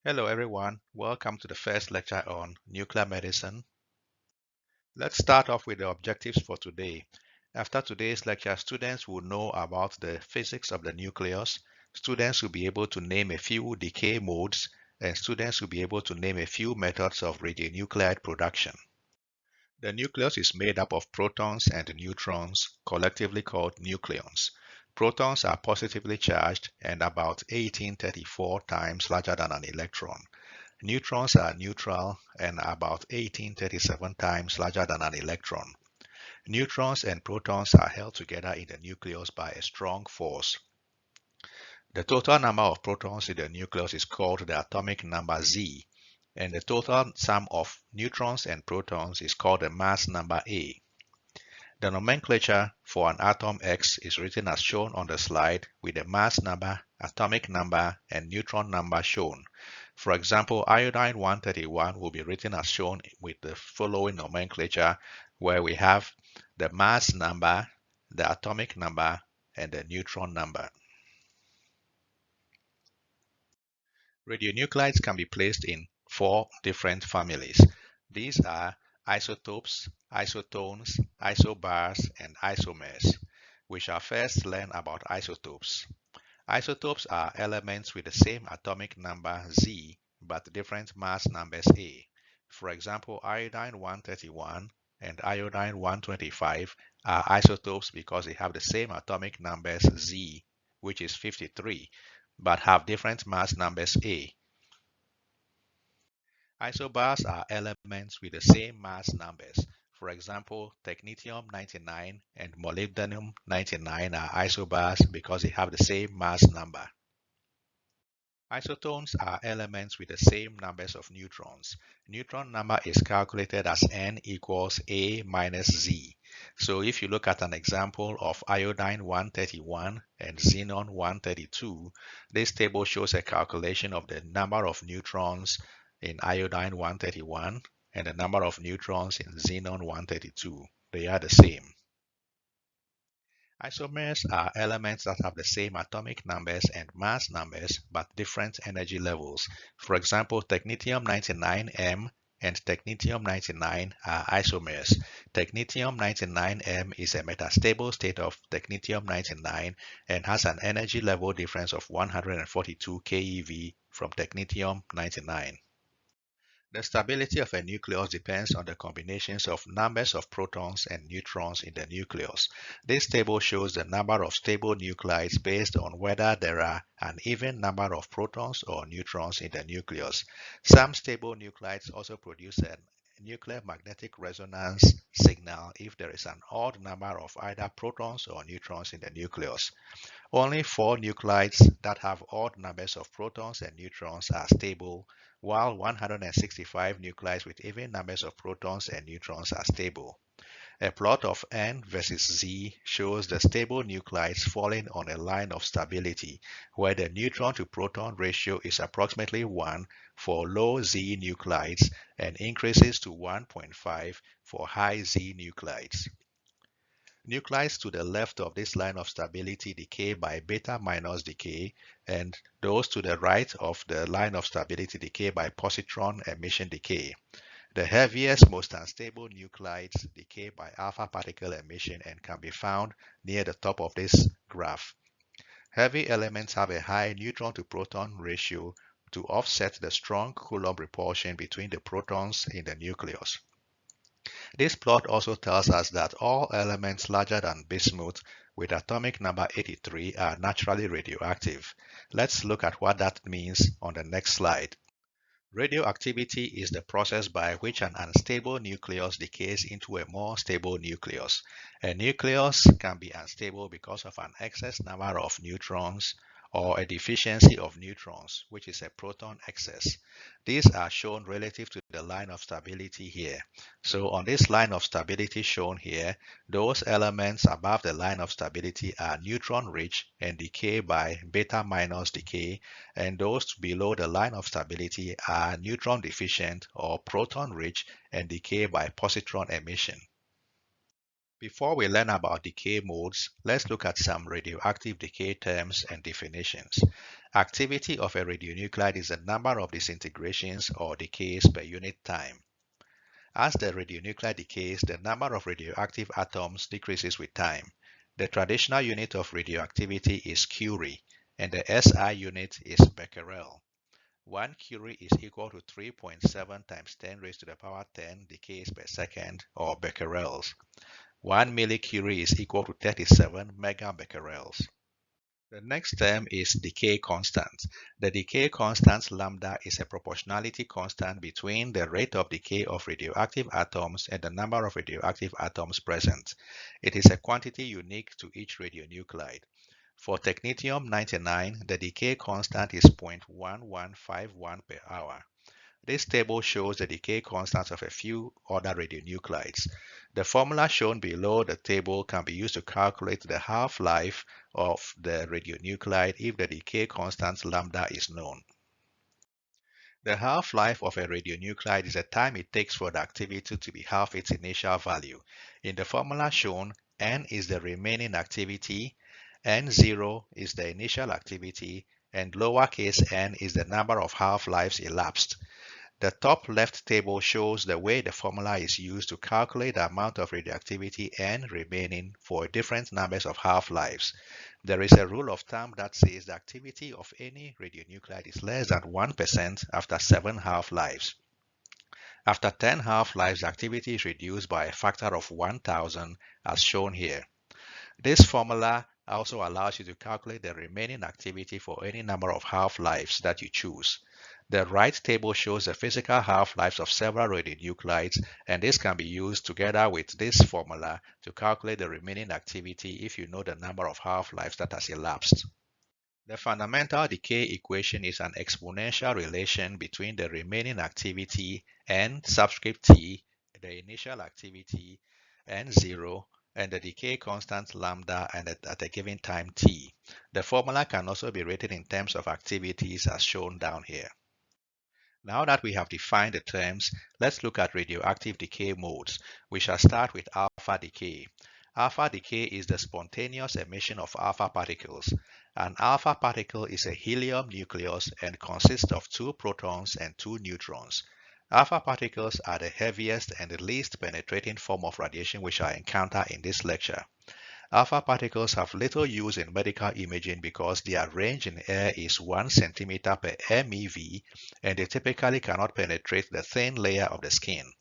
Hello everyone, welcome to the first lecture on nuclear medicine. Let's start off with the objectives for today. After today's lecture, students will know about the physics of the nucleus, students will be able to name a few decay modes, and students will be able to name a few methods of radionuclide production. The nucleus is made up of protons and neutrons, collectively called nucleons. Protons are positively charged and about 1834 times larger than an electron. Neutrons are neutral and about 1837 times larger than an electron. Neutrons and protons are held together in the nucleus by a strong force. The total number of protons in the nucleus is called the atomic number Z, and the total sum of neutrons and protons is called the mass number A. The nomenclature for an atom X is written as shown on the slide with the mass number, atomic number, and neutron number shown. For example, iodine 131 will be written as shown with the following nomenclature, where we have the mass number, the atomic number, and the neutron number. Radionuclides can be placed in 4 different families. These are isotopes, isotones, isobars, and isomers. We shall first learn about isotopes. Isotopes are elements with the same atomic number Z but different mass numbers A. For example, iodine 131 and iodine 125 are isotopes because they have the same atomic numbers Z, which is 53, but have different mass numbers A. Isobars are elements with the same mass numbers. For example, technetium-99 and molybdenum-99 are isobars because they have the same mass number. Isotones are elements with the same numbers of neutrons. Neutron number is calculated as n equals A minus Z. So if you look at an example of iodine 131 and xenon 132, this table shows a calculation of the number of neutrons in iodine 131 and the number of neutrons in xenon 132. They are the same. Isomers are elements that have the same atomic numbers and mass numbers but different energy levels. For example, technetium-99m and technetium-99 are isomers. Technetium-99m is a metastable state of technetium-99 and has an energy level difference of 142 keV from technetium-99. The stability of a nucleus depends on the combinations of numbers of protons and neutrons in the nucleus. This table shows the number of stable nuclides based on whether there are an even number of protons or neutrons in the nucleus. Some stable nuclides also produce a nuclear magnetic resonance signal if there is an odd number of either protons or neutrons in the nucleus. Only 4 nuclides that have odd numbers of protons and neutrons are stable, while 165 nuclides with even numbers of protons and neutrons are stable. A plot of N versus Z shows the stable nuclides falling on a line of stability, where the neutron to proton ratio is approximately 1 for low Z nuclides and increases to 1.5 for high Z nuclides. Nuclides to the left of this line of stability decay by beta minus decay, and those to the right of the line of stability decay by positron emission decay. The heaviest, most unstable nuclides decay by alpha particle emission and can be found near the top of this graph. Heavy elements have a high neutron to proton ratio to offset the strong Coulomb repulsion between the protons in the nucleus. This plot also tells us that all elements larger than bismuth with atomic number 83 are naturally radioactive. Let's look at what that means on the next slide. Radioactivity is the process by which an unstable nucleus decays into a more stable nucleus. A nucleus can be unstable because of an excess number of neutrons or a deficiency of neutrons, which is a proton excess. These are shown relative to the line of stability here. So on this line of stability shown here, those elements above the line of stability are neutron rich and decay by beta minus decay, and those below the line of stability are neutron deficient or proton rich and decay by positron emission. Before we learn about decay modes, let's look at some radioactive decay terms and definitions. Activity of a radionuclide is the number of disintegrations or decays per unit time. As the radionuclide decays, the number of radioactive atoms decreases with time. The traditional unit of radioactivity is curie, and the SI unit is becquerel. 1 curie is equal to 3.7 times 10 raised to the power 10 decays per second, or becquerels. 1 millicurie is equal to 37 megabecquerels. The next term is decay constant. The decay constant lambda is a proportionality constant between the rate of decay of radioactive atoms and the number of radioactive atoms present. It is a quantity unique to each radionuclide. For technetium-99, the decay constant is 0.1151 per hour. This table shows the decay constants of a few other radionuclides. The formula shown below the table can be used to calculate the half-life of the radionuclide if the decay constant lambda is known. The half-life of a radionuclide is the time it takes for the activity to be half its initial value. In the formula shown, N is the remaining activity, N0 is the initial activity, and lowercase n is the number of half-lives elapsed. The top left table shows the way the formula is used to calculate the amount of radioactivity N remaining for different numbers of half-lives. There is a rule of thumb that says the activity of any radionuclide is less than 1% after 7 half-lives. After 10 half-lives, the activity is reduced by a factor of 1000 as shown here. This formula also allows you to calculate the remaining activity for any number of half-lives that you choose. The right table shows the physical half-lives of several radionuclides, and this can be used together with this formula to calculate the remaining activity if you know the number of half-lives that has elapsed. The fundamental decay equation is an exponential relation between the remaining activity N subscript T, the initial activity N0, and the decay constant lambda and at a given time t. The formula can also be written in terms of activities as shown down here. Now that we have defined the terms, let's look at radioactive decay modes. We shall start with alpha decay. Alpha decay is the spontaneous emission of alpha particles. An alpha particle is a helium nucleus and consists of 2 protons and 2 neutrons. Alpha particles are the heaviest and the least penetrating form of radiation we shall encounter in this lecture. Alpha particles have little use in medical imaging because their range in air is 1 cm per MeV and they typically cannot penetrate the thin layer of the skin.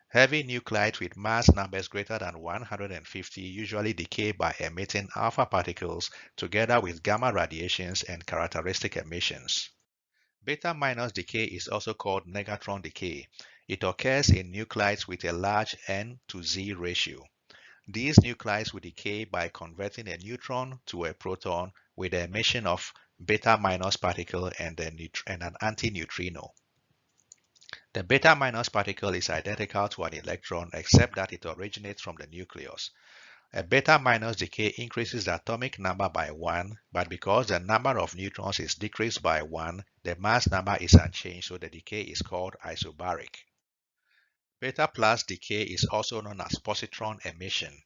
Heavy nuclides with mass numbers greater than 150 usually decay by emitting alpha particles together with gamma radiations and characteristic emissions. Beta- decay is also called negatron decay. It occurs in nuclides with a large N to Z ratio. These nuclides will decay by converting a neutron to a proton with the emission of beta- particle and an antineutrino. The beta- particle is identical to an electron except that it originates from the nucleus. A beta- decay increases the atomic number by 1, but because the number of neutrons is decreased by 1, the mass number is unchanged, so the decay is called isobaric. Beta plus decay is also known as positron emission.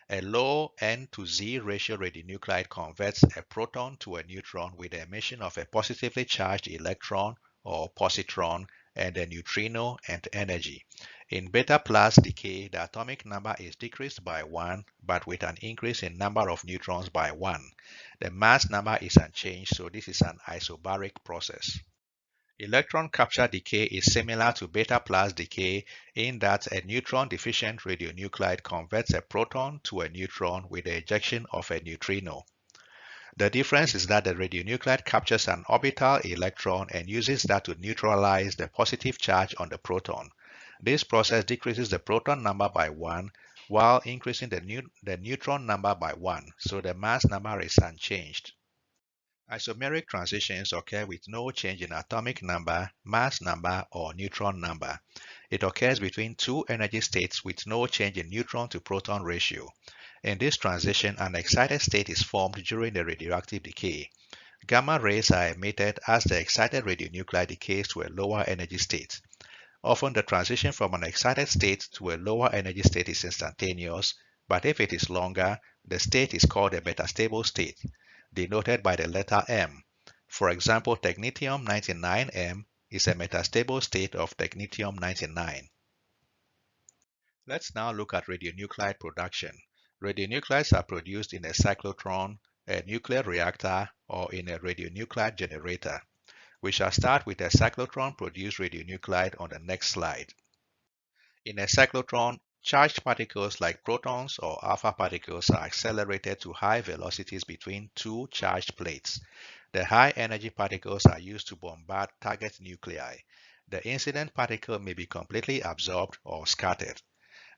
A low N to Z ratio radionuclide converts a proton to a neutron with the emission of a positively charged electron or positron and a neutrino and energy. In beta plus decay, the atomic number is decreased by 1, but with an increase in number of neutrons by 1. The mass number is unchanged, so this is an isobaric process. Electron capture decay is similar to beta plus decay in that a neutron deficient radionuclide converts a proton to a neutron with the ejection of a neutrino. The difference is that the radionuclide captures an orbital electron and uses that to neutralize the positive charge on the proton. This process decreases the proton number by 1 while increasing the neutron number by 1, so the mass number is unchanged. Isomeric transitions occur with no change in atomic number, mass number, or neutron number. It occurs between two energy states with no change in neutron to proton ratio. In this transition, an excited state is formed during the radioactive decay. Gamma rays are emitted as the excited radionuclide decays to a lower energy state. Often the transition from an excited state to a lower energy state is instantaneous, but if it is longer, the state is called a metastable state, denoted by the letter M. For example, technetium-99m is a metastable state of technetium-99. Let's now look at radionuclide production. Radionuclides are produced in a cyclotron, a nuclear reactor, or in a radionuclide generator. We shall start with a cyclotron-produced radionuclide on the next slide. In a cyclotron, charged particles like protons or alpha particles are accelerated to high velocities between two charged plates. The high-energy particles are used to bombard target nuclei. The incident particle may be completely absorbed or scattered.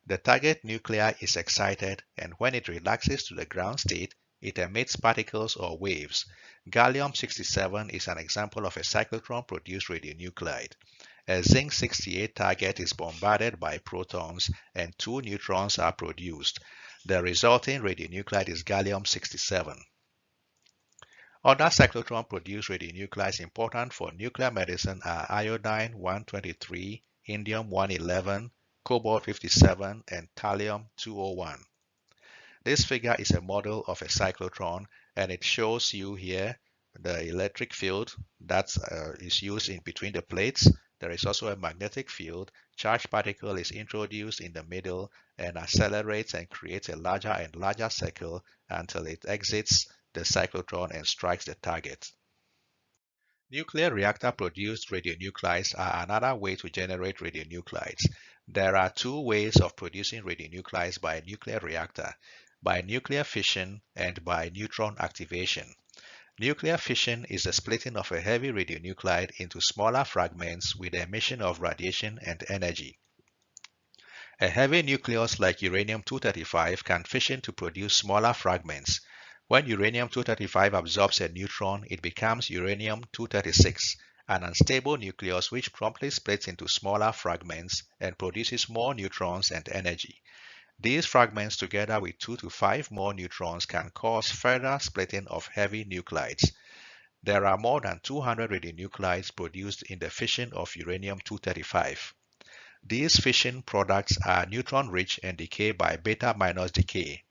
The target nuclei is excited, and when it relaxes to the ground state, it emits particles or waves. Gallium-67 is an example of a cyclotron-produced radionuclide. A zinc-68 target is bombarded by protons, and two neutrons are produced. The resulting radionuclide is gallium-67. Other cyclotron-produced radionuclides important for nuclear medicine are iodine-123, indium-111, cobalt-57, and thallium-201. This figure is a model of a cyclotron, and it shows you here the electric field that is used in between the plates. There is also a magnetic field. Charged particle is introduced in the middle and accelerates and creates a larger and larger circle until it exits the cyclotron and strikes the target. Nuclear reactor-produced radionuclides are another way to generate radionuclides. There are two ways of producing radionuclides by a nuclear reactor: by nuclear fission and by neutron activation. Nuclear fission is the splitting of a heavy radionuclide into smaller fragments with the emission of radiation and energy. A heavy nucleus like uranium-235 can fission to produce smaller fragments. When uranium-235 absorbs a neutron, it becomes uranium-236, an unstable nucleus which promptly splits into smaller fragments and produces more neutrons and energy. These fragments, together with 2 to 5 more neutrons, can cause further splitting of heavy nuclides. There are more than 200 radionuclides produced in the fission of uranium-235. These fission products are neutron-rich and decay by beta- decay.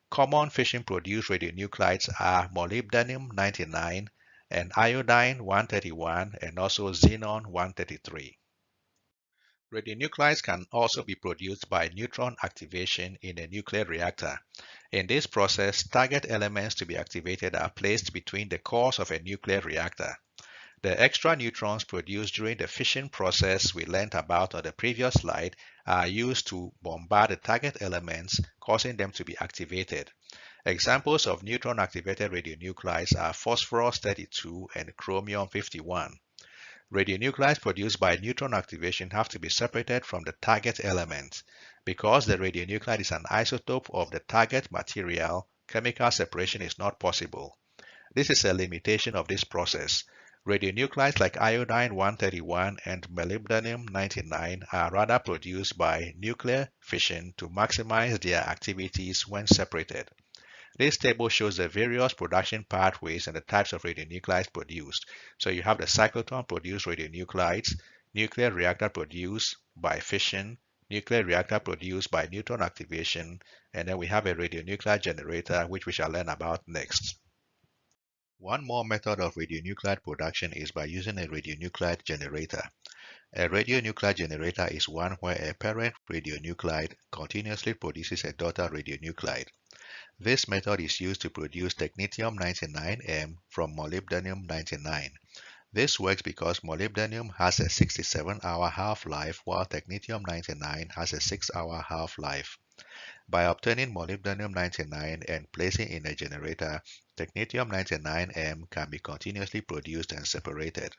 Common fission-produced radionuclides are molybdenum-99 and iodine-131 and also xenon-133. Radionuclides can also be produced by neutron activation in a nuclear reactor. In this process, target elements to be activated are placed between the cores of a nuclear reactor. The extra neutrons produced during the fission process we learned about on the previous slide are used to bombard the target elements, causing them to be activated. Examples of neutron-activated radionuclides are phosphorus-32 and chromium-51. Radionuclides produced by neutron activation have to be separated from the target element. Because the radionuclide is an isotope of the target material, chemical separation is not possible. This is a limitation of this process. Radionuclides like iodine-131 and molybdenum-99 are rather produced by nuclear fission to maximize their activities when separated. This table shows the various production pathways and the types of radionuclides produced. So you have the cyclotron-produced radionuclides, nuclear reactor produced by fission, nuclear reactor produced by neutron activation, and then we have a radionuclide generator, which we shall learn about next. One more method of radionuclide production is by using a radionuclide generator. A radionuclide generator is one where a parent radionuclide continuously produces a daughter radionuclide. This method is used to produce technetium-99m from molybdenum-99. This works because molybdenum has a 67-hour half-life while technetium-99 has a 6-hour half-life. By obtaining molybdenum-99 and placing in a generator, technetium-99m can be continuously produced and separated.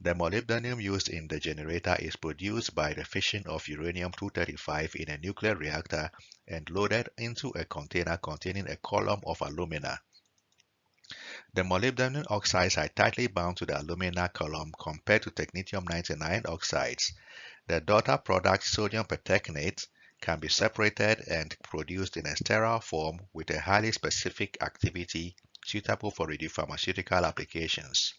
The molybdenum used in the generator is produced by the fission of uranium-235 in a nuclear reactor and loaded into a container containing a column of alumina. The molybdenum oxides are tightly bound to the alumina column compared to technetium-99 oxides. The daughter product, sodium pertechnate, can be separated and produced in a sterile form with a highly specific activity suitable for radiopharmaceutical applications.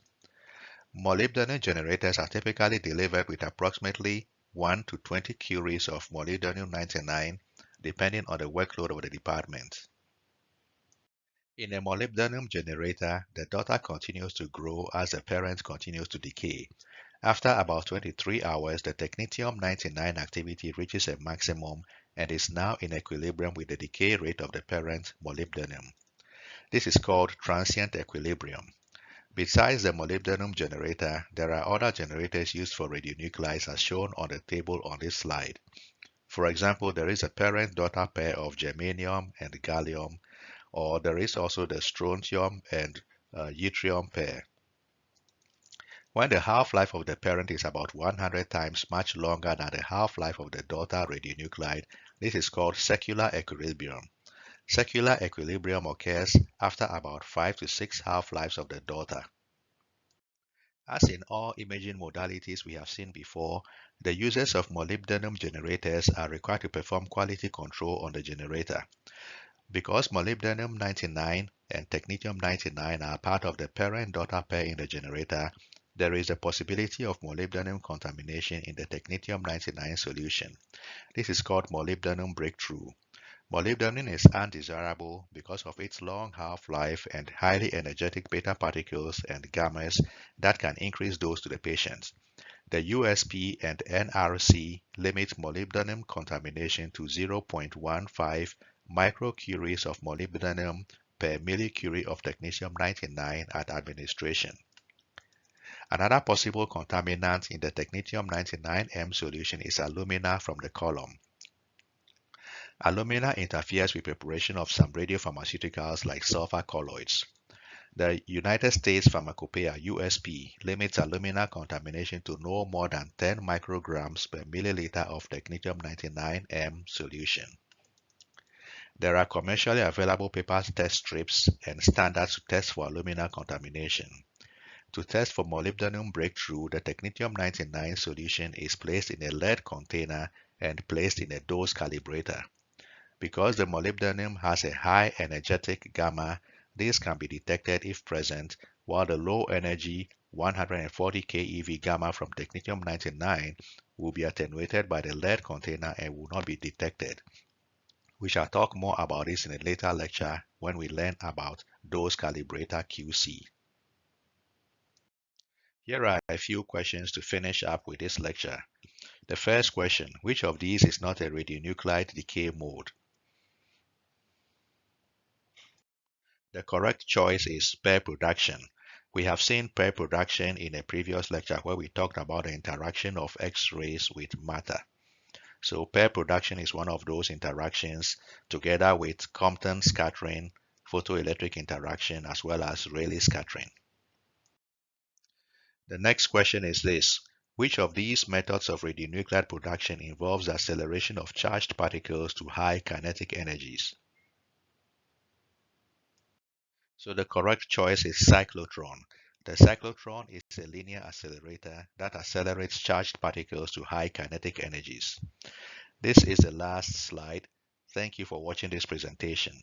Molybdenum generators are typically delivered with approximately 1 to 20 curies of molybdenum-99 depending on the workload of the department. In a molybdenum generator, the daughter continues to grow as the parent continues to decay. After about 23 hours, the technetium-99 activity reaches a maximum and is now in equilibrium with the decay rate of the parent molybdenum. This is called transient equilibrium. Besides the molybdenum generator, there are other generators used for radionuclides as shown on the table on this slide. For example, there is a parent-daughter pair of germanium and gallium, or there is also the strontium and yttrium pair. When the half-life of the parent is about 100 times much longer than the half-life of the daughter radionuclide, this is called circular equilibrium. Circular equilibrium occurs after about 5 to 6 half-lives of the daughter. As in all imaging modalities we have seen before, the users of molybdenum generators are required to perform quality control on the generator. Because molybdenum-99 and technetium-99 are part of the parent-daughter pair in the generator, there is a possibility of molybdenum contamination in the technetium-99 solution. This is called molybdenum breakthrough. Molybdenum is undesirable because of its long half-life and highly energetic beta particles and gammas that can increase dose to the patient. The USP and NRC limit molybdenum contamination to 0.15 microcuries of molybdenum per millicurie of technetium-99 at administration. Another possible contaminant in the technetium-99M solution is alumina from the column. Alumina interferes with preparation of some radiopharmaceuticals like sulfur colloids. The United States Pharmacopoeia (USP) limits alumina contamination to no more than 10 micrograms per milliliter of technetium-99M solution. There are commercially available paper test strips and standards to test for alumina contamination. To test for molybdenum breakthrough, the technetium-99 solution is placed in a lead container and placed in a dose calibrator. Because the molybdenum has a high energetic gamma, this can be detected if present, while the low energy 140 keV gamma from technetium-99 will be attenuated by the lead container and will not be detected. We shall talk more about this in a later lecture when we learn about dose calibrator QC. Here are a few questions to finish up with this lecture. The first question, which of these is not a radionuclide decay mode? The correct choice is pair production. We have seen pair production in a previous lecture where we talked about the interaction of X-rays with matter. So pair production is one of those interactions together with Compton scattering, photoelectric interaction, as well as Rayleigh scattering. The next question is this. Which of these methods of radionuclide production involves the acceleration of charged particles to high kinetic energies? So the correct choice is cyclotron. The cyclotron is a linear accelerator that accelerates charged particles to high kinetic energies. This is the last slide. Thank you for watching this presentation.